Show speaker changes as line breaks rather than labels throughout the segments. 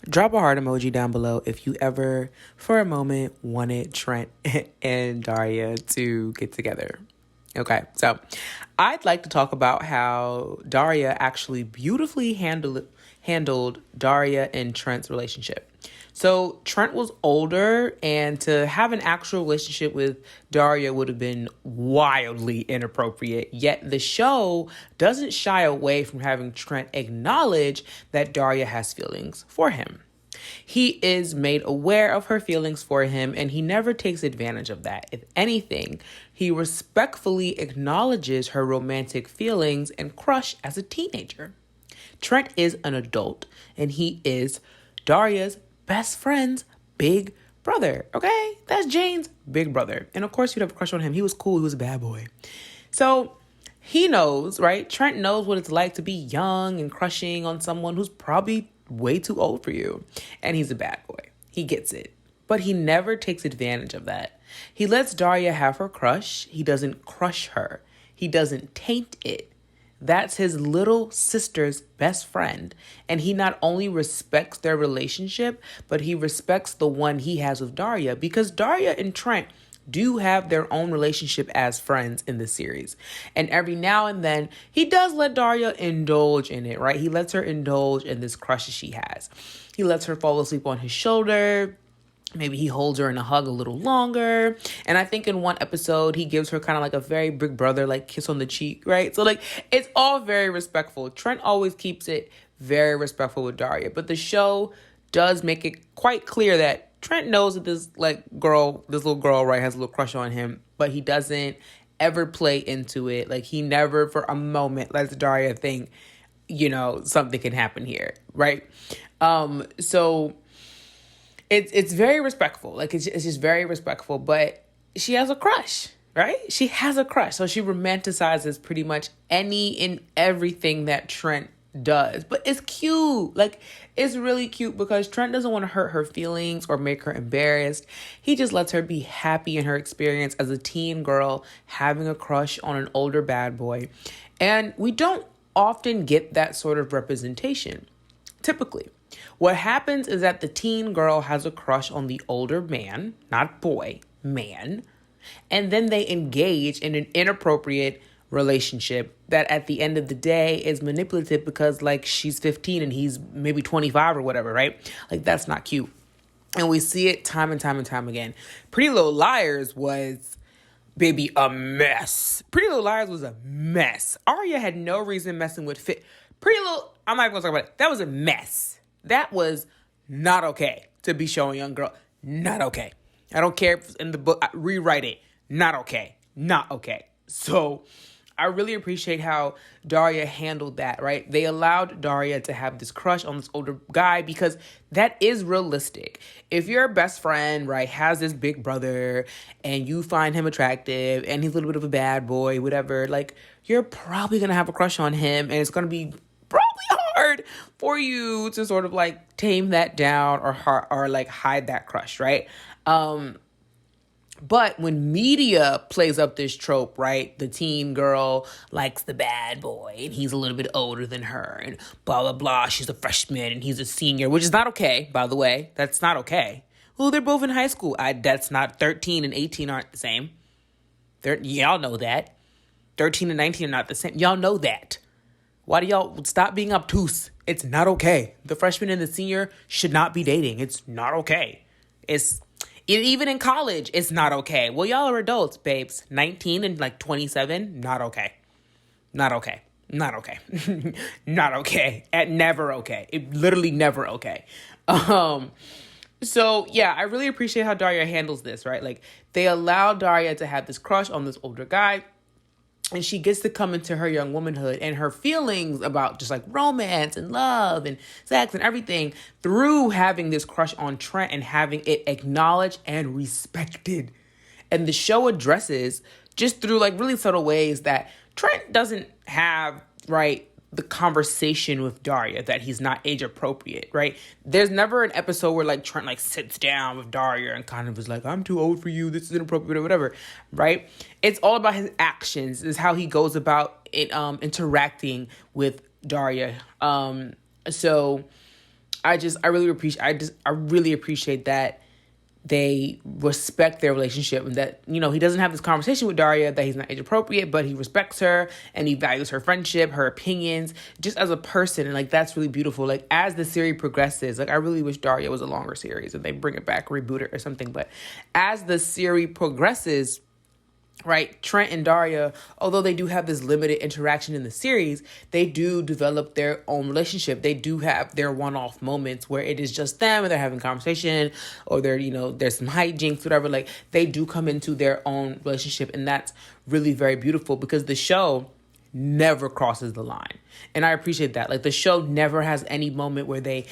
Drop a heart emoji down below if you ever, for a moment, wanted Trent and Daria to get together. Okay, so I'd like to talk about how Daria actually beautifully handled Daria and Trent's relationship. So Trent was older, and to have an actual relationship with Daria would have been wildly inappropriate. Yet the show doesn't shy away from having Trent acknowledge that Daria has feelings for him. He is made aware of her feelings for him, and he never takes advantage of that. If anything, he respectfully acknowledges her romantic feelings and crush as a teenager. Trent is an adult, and he is Daria's best friend's big brother. Okay? That's Jane's big brother. And of course, you'd have a crush on him. He was cool. He was a bad boy. So he knows, right? Trent knows what it's like to be young and crushing on someone who's probably way too old for you. And he's a bad boy. He gets it. But he never takes advantage of that. He lets Daria have her crush. He doesn't crush her. He doesn't taint it. That's his little sister's best friend. And he not only respects their relationship, but he respects the one he has with Daria, because Daria and Trent do have their own relationship as friends in the series. And every now and then, he does let Daria indulge in it, right? He lets her indulge in this crush she has. He lets her fall asleep on his shoulder. Maybe he holds her in a hug a little longer. And I think in one episode, he gives her kind of like a very big brother, like kiss on the cheek, right? So like, it's all very respectful. Trent always keeps it very respectful with Daria. But the show does make it quite clear that Trent knows that this little girl, right, has a little crush on him. But he doesn't ever play into it. Like, he never for a moment lets Daria think, something can happen here, right? So it's very respectful. Like, it's just very respectful. But she has a crush, right? She has a crush. So she romanticizes pretty much any and everything that Trent does. But it's cute. Like, it's really cute because Trent doesn't want to hurt her feelings or make her embarrassed. He just lets her be happy in her experience as a teen girl having a crush on an older bad boy. And we don't often get that sort of representation. Typically, what happens is that the teen girl has a crush on the older man, not boy, man, and then they engage in an inappropriate relationship that at the end of the day is manipulative because, like, she's 15 and he's maybe 25 or whatever, right? Like, that's not cute. And we see it time and time and time again. Pretty Little Liars was, baby, a mess. Pretty Little Liars was a mess. Arya had no reason messing with I'm not even gonna talk about it. That was a mess. That was not okay to be showing young girl. Not okay. I don't care if it's in the book. Rewrite it. Not okay. Not okay. So I really appreciate how Daria handled that, right? They allowed Daria to have this crush on this older guy because that is realistic. If your best friend, right, has this big brother and you find him attractive and he's a little bit of a bad boy, whatever, like, you're probably going to have a crush on him, and it's going to be probably hard for you to sort of like tame that down or like hide that crush, right? But when media plays up this trope, right, the teen girl likes the bad boy and he's a little bit older than her and blah, blah, blah. She's a freshman and he's a senior, which is not okay, by the way. That's not okay. Well, they're both in high school. That's not 13 and 18 aren't the same. Y'all know that. 13 and 19 are not the same. Y'all know that. Why do y'all stop being obtuse? It's not okay. The freshman and the senior should not be dating. It's not okay. Even in college, it's not okay. Well, y'all are adults, babes. 19 and like 27, not okay. Not okay. Not okay. Not okay. Never okay. It literally never okay. So yeah, I really appreciate how Daria handles this, right? Like, they allow Daria to have this crush on this older guy, and she gets to come into her young womanhood and her feelings about just like romance and love and sex and everything through having this crush on Trent and having it acknowledged and respected. And the show addresses just through like really subtle ways that Trent doesn't have, right, the conversation with Daria that he's not age appropriate, right? There's never an episode where like Trent like sits down with Daria and kind of is like, I'm too old for you, this is inappropriate or whatever, right? It's all about his actions, is how he goes about it, interacting with Daria. So I really appreciate that they respect their relationship, and that, you know, he doesn't have this conversation with Daria that he's not age appropriate, but he respects her and he values her friendship, her opinions, just as a person. And like, that's really beautiful. Like, as the series progresses, like, I really wish Daria was a longer series and they bring it back, reboot it or something. But as the series progresses, right, Trent and Daria, although they do have this limited interaction in the series, they do develop their own relationship. They do have their one-off moments where it is just them and they're having conversation, or they're, you know, there's some hijinks, whatever. Like, they do come into their own relationship, and that's really very beautiful because the show never crosses the line. And I appreciate that. Like, the show never has any moment where they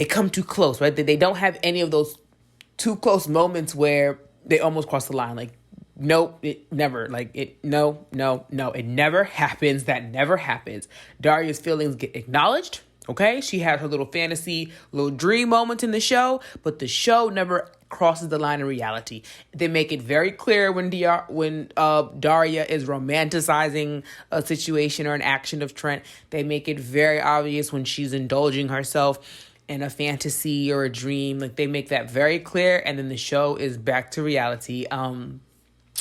come too close, right? They don't have any of those too close moments where they almost cross the line. Like, nope, it never, no, it never happens. That never happens. Daria's feelings get acknowledged, okay? She had her little fantasy, little dream moment in the show, but the show never crosses the line in reality. They make it very clear when Daria is romanticizing a situation or an action of Trent. They make it very obvious when she's indulging herself in a fantasy or a dream. Like, they make that very clear, and then the show is back to reality.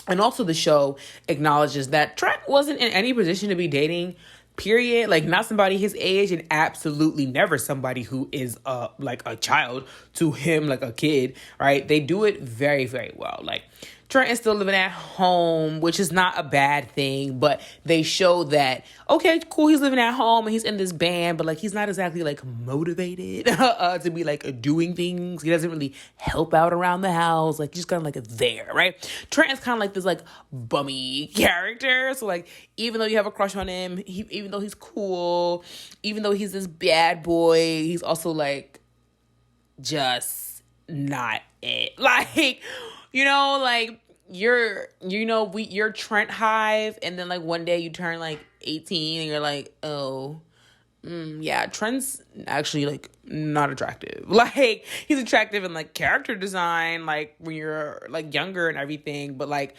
And also the show acknowledges that Trent wasn't in any position to be dating, period. Like, not somebody his age, and absolutely never somebody who is like a child to him, like a kid, right? They do it very, very well. Like, Trent is still living at home, which is not a bad thing, but they show that, okay, cool, he's living at home and he's in this band, but like, he's not exactly like motivated to be like doing things. He doesn't really help out around the house. Like, he's just kind of like there, right? Trent is kind of like this like bummy character. So like, even though you have a crush on him, even though he's cool, even though he's this bad boy, he's also like just not it. Like, you know, like, you're Trent Hive, and then like one day you turn like 18 and you're like, oh, yeah, Trent's actually like not attractive. Like, he's attractive in like character design, like when you're like younger and everything, but like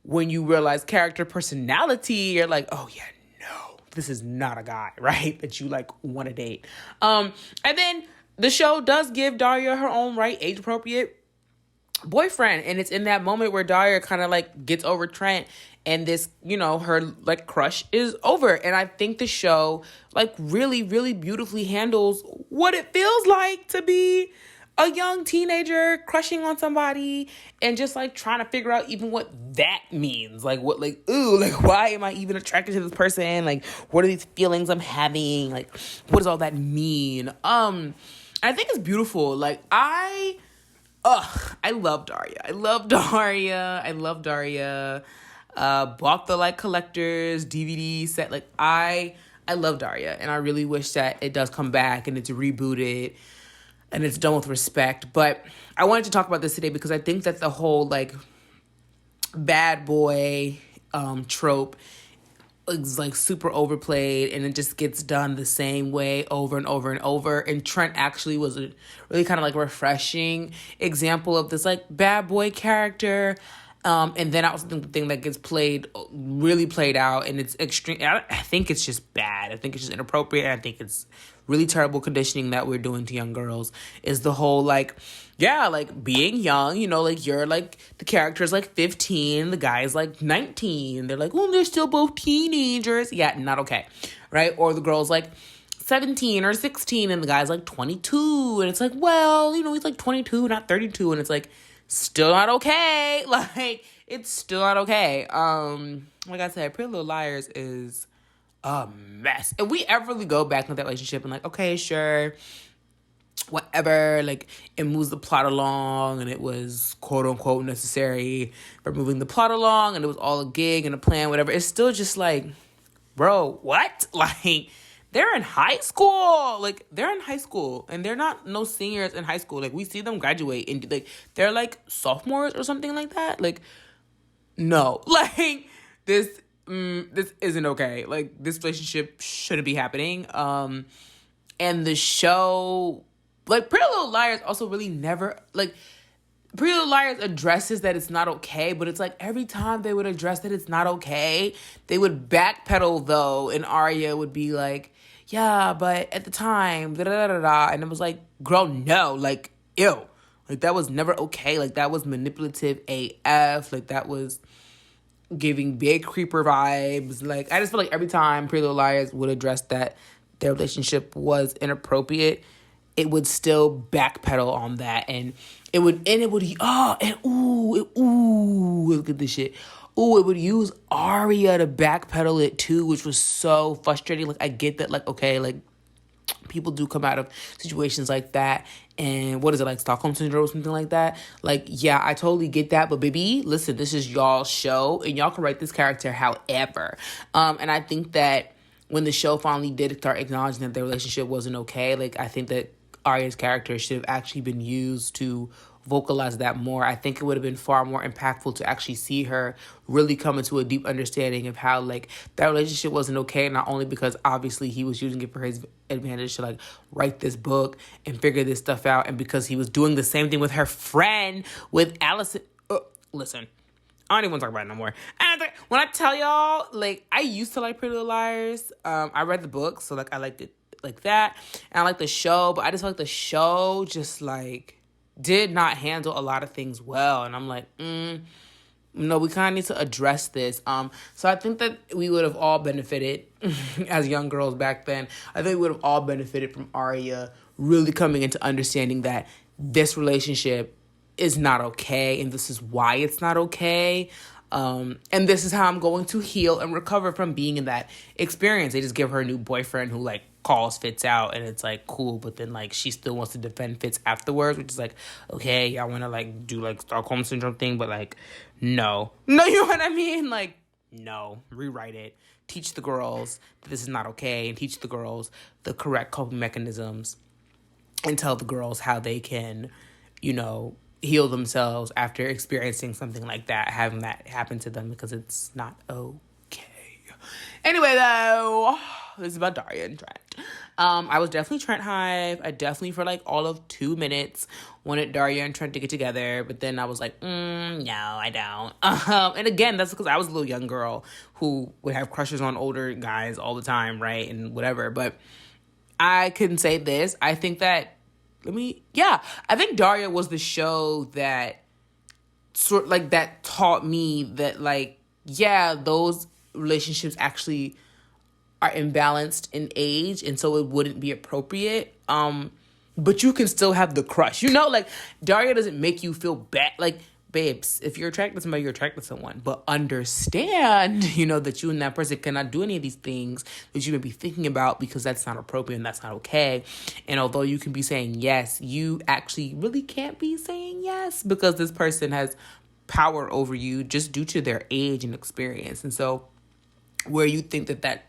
when you realize character personality, you're like, oh yeah, no, this is not a guy, right, that you like want to date. And then the show does give Daria her own right age appropriate boyfriend, and it's in that moment where Daria kind of like gets over Trent, and this, you know, her like crush is over. And I think the show like really, really beautifully handles what it feels like to be a young teenager crushing on somebody and just like trying to figure out even what that means. Like, what, like, ooh, like, why am I even attracted to this person? Like, what are these feelings I'm having? Like, what does all that mean? I think it's beautiful. Like, I love Daria. I love Daria. Bought the like collector's DVD set. Like, I love Daria, and I really wish that it does come back and it's rebooted and it's done with respect. But I wanted to talk about this today because I think that the whole like bad boy trope is like super overplayed, and it just gets done the same way over and over and over. And Trent actually was a really kind of like refreshing example of this like bad boy character. And then I also think the thing that gets really played out, and it's extreme. I think it's just bad. I think it's just inappropriate. I think it's really terrible conditioning that we're doing to young girls, is the whole like, yeah, like being young, you know, like you're like, the character's like 15, the guy's like 19. They're like, oh, they're still both teenagers. Yeah, not okay, right? Or the girl's like 17 or 16 and the guy's like 22. And it's like, well, you know, he's like 22, not 32. And it's like, still not okay. Like, it's still not okay. Like I said, Pretty Little Liars is a mess. If we ever really go back into that relationship and like, okay, sure, whatever, like, it moves the plot along and it was quote unquote necessary for moving the plot along and it was all a gig and a plan, whatever, it's still just like, bro, what? Like, they're in high school. Like, they're in high school and they're not no seniors in high school. Like, we see them graduate and like they're like sophomores or something like that. Like, no, like this isn't okay. Like, this relationship shouldn't be happening. And the show, like, Pretty Little Liars also really never, like, Pretty Little Liars addresses that it's not okay, but it's like every time they would address that it's not okay, they would backpedal though, and Arya would be like, yeah, but at the time, da da da da da. And it was like, girl, no, like, ew. Like, that was never okay. Like, that was manipulative AF. Like, that was giving big creeper vibes. Like, I just feel like every time Pretty Little Liars would address that their relationship was inappropriate, it would still backpedal on that, and it would look at this shit. Ooh, it would use Arya to backpedal it too, which was so frustrating. Like, I get that, like, okay, like, people do come out of situations like that, and what is it, like Stockholm Syndrome or something like that? Like, yeah, I totally get that, but baby, listen, this is y'all's show, and y'all can write this character however. And I think that when the show finally did start acknowledging that their relationship wasn't okay, like, I think that Arya's character should have actually been used to vocalize that more. I think it would have been far more impactful to actually see her really come into a deep understanding of how, like, that relationship wasn't okay, not only because obviously he was using it for his advantage to, like, write this book and figure this stuff out, and because he was doing the same thing with her friend, with Allison. Listen, I don't even want to talk about it no more. And when I tell y'all, like, I used to like Pretty Little Liars. I read the book, so, like, I liked it like that. And I like the show, but I just feel like the show just, like, did not handle a lot of things well. And I'm like, no, we kind of need to address this. So I think that we would have all benefited as young girls back then. I think we would have all benefited from Arya really coming into understanding that this relationship is not okay, and this is why it's not okay. And this is how I'm going to heal and recover from being in that experience. They just give her a new boyfriend who, like, calls Fitz out, and it's like cool, but then, like, she still wants to defend Fitz afterwards, which is like, okay, y'all want to, like, do, like, Stockholm Syndrome thing, but, like, no, you know what I mean? Like, no, rewrite it, teach the girls that this is not okay, and teach the girls the correct coping mechanisms, and tell the girls how they can, you know, heal themselves after experiencing something like that, having that happen to them, because it's not okay. Anyway, though, this is about Daria and Trent. I was definitely Trent Hive. I definitely, for, like, all of 2 minutes, wanted Daria and Trent to get together, but then I was like, no, I don't. And again, that's because I was a little young girl who would have crushes on older guys all the time, right, and whatever, but I couldn't say this. I think that I think Daria was the show that that taught me that, like, yeah, those relationships actually are imbalanced in age, and so it wouldn't be appropriate. But you can still have the crush, you know, like, Daria doesn't make you feel bad. Like, babes, if you're attracted to somebody, you're attracted to someone, but understand, you know, that you and that person cannot do any of these things that you may be thinking about, because that's not appropriate and that's not okay. And although you can be saying yes, you actually really can't be saying yes, because this person has power over you just due to their age and experience. And so where you think that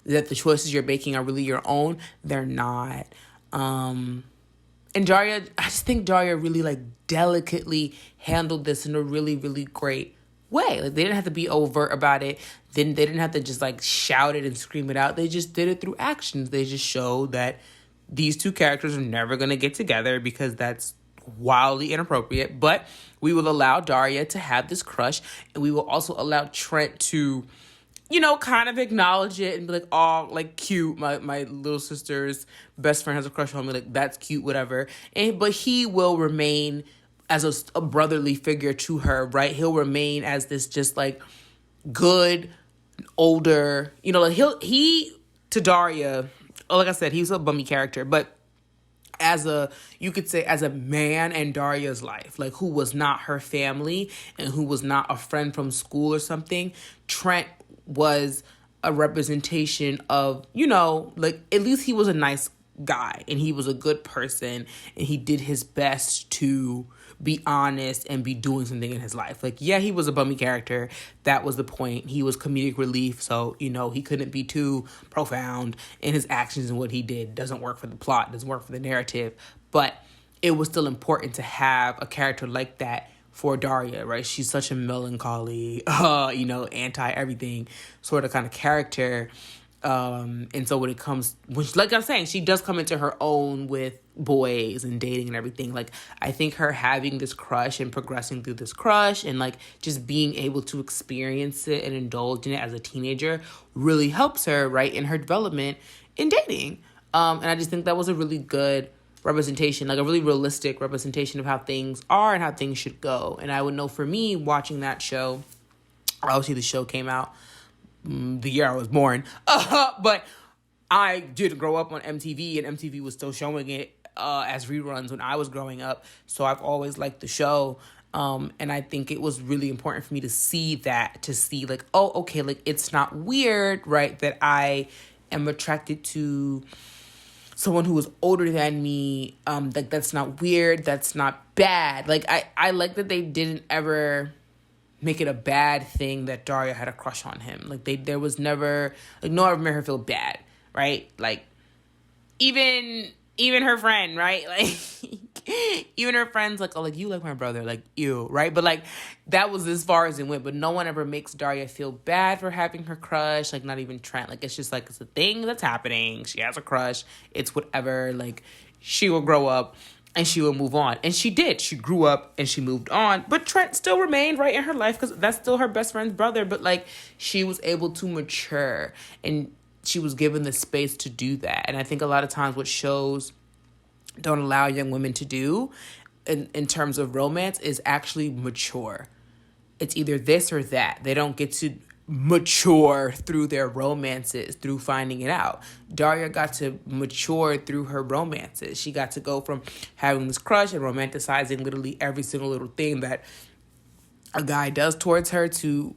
the choices you're making are really your own, they're not. And Daria, I just think Daria really, like, delicately handled this in a really, really great way. Like, they didn't have to be overt about it. Then they didn't have to just, like, shout it and scream it out. They just did it through actions. They just showed that these two characters are never going to get together, because that's wildly inappropriate. But we will allow Daria to have this crush, and we will also allow Trent to, you know, kind of acknowledge it and be like, oh, like, cute. My little sister's best friend has a crush on me. Like, that's cute, whatever. But he will remain as a brotherly figure to her, right? He'll remain as this just, like, good, older, you know, like, to Daria, like I said, he was a bummy character, but you could say as a man in Daria's life, like, who was not her family and who was not a friend from school or something, Trent was a representation of, you know, like, at least he was a nice guy and he was a good person and he did his best to be honest and be doing something in his life. Like, yeah, he was a bummy character. That was the point. He was comedic relief. So, you know, he couldn't be too profound in his actions, and what he did doesn't work for the plot, doesn't work for the narrative. But it was still important to have a character like that for Daria, right? She's such a melancholy, you know, anti-everything sort of kind of character. And so like I'm saying, she does come into her own with boys and dating and everything. Like, I think her having this crush and progressing through this crush and, like, just being able to experience it and indulge in it as a teenager really helps her, right, in her development in dating. And I just think that was a really good representation, like a really realistic representation of how things are and how things should go. And I would know for me watching that show, obviously the show came out the year I was born, but I did grow up on MTV, and MTV was still showing it as reruns when I was growing up. So I've always liked the show. And I think it was really important for me to see that, to see like, oh, okay, like it's not weird, right, that I am attracted to someone who is older than me. Like that's not weird, that's not bad. Like I like that they didn't ever make it a bad thing that Daria had a crush on him. Like there was never, like no one made her feel bad, right? Like even her friend, right? Like even her friends like, oh, like you like my brother, like ew, right? But like that was as far as it went. But no one ever makes Daria feel bad for having her crush. Like not even Trent. Like it's just like it's a thing that's happening. She has a crush. It's whatever. Like she will grow up and she will move on. And she did. She grew up and she moved on. But Trent still remained right in her life because that's still her best friend's brother. But like she was able to mature and she was given the space to do that. And I think a lot of times what shows don't allow young women to do in terms of romance is actually mature. It's either this or that. They don't get to mature through their romances, through finding it out. Daria got to mature through her romances. She got to go from having this crush and romanticizing literally every single little thing that a guy does towards her to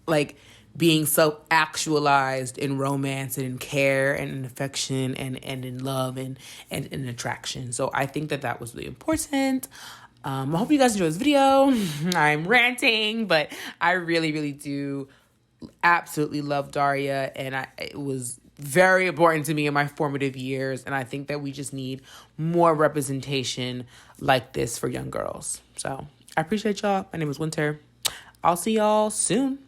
like being self-actualized in romance and in care and in affection and in love and in attraction. So I think that was really important. I hope you guys enjoyed this video. I'm ranting, but I really, really do absolutely love Daria. And it was very important to me in my formative years. And I think that we just need more representation like this for young girls. So I appreciate y'all. My name is Winter. I'll see y'all soon.